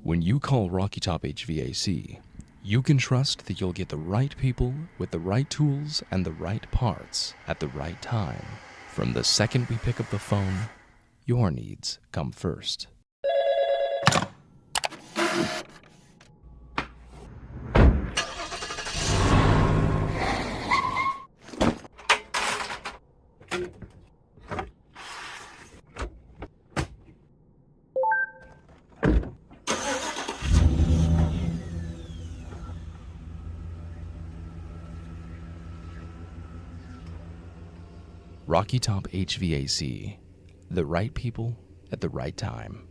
When you call Rocky Top HVAC, you can trust that you'll get the right people with the right tools and the right parts at the right time. From the second we pick up the phone, your needs come first. Rocky Top HVAC, the right people at the right time.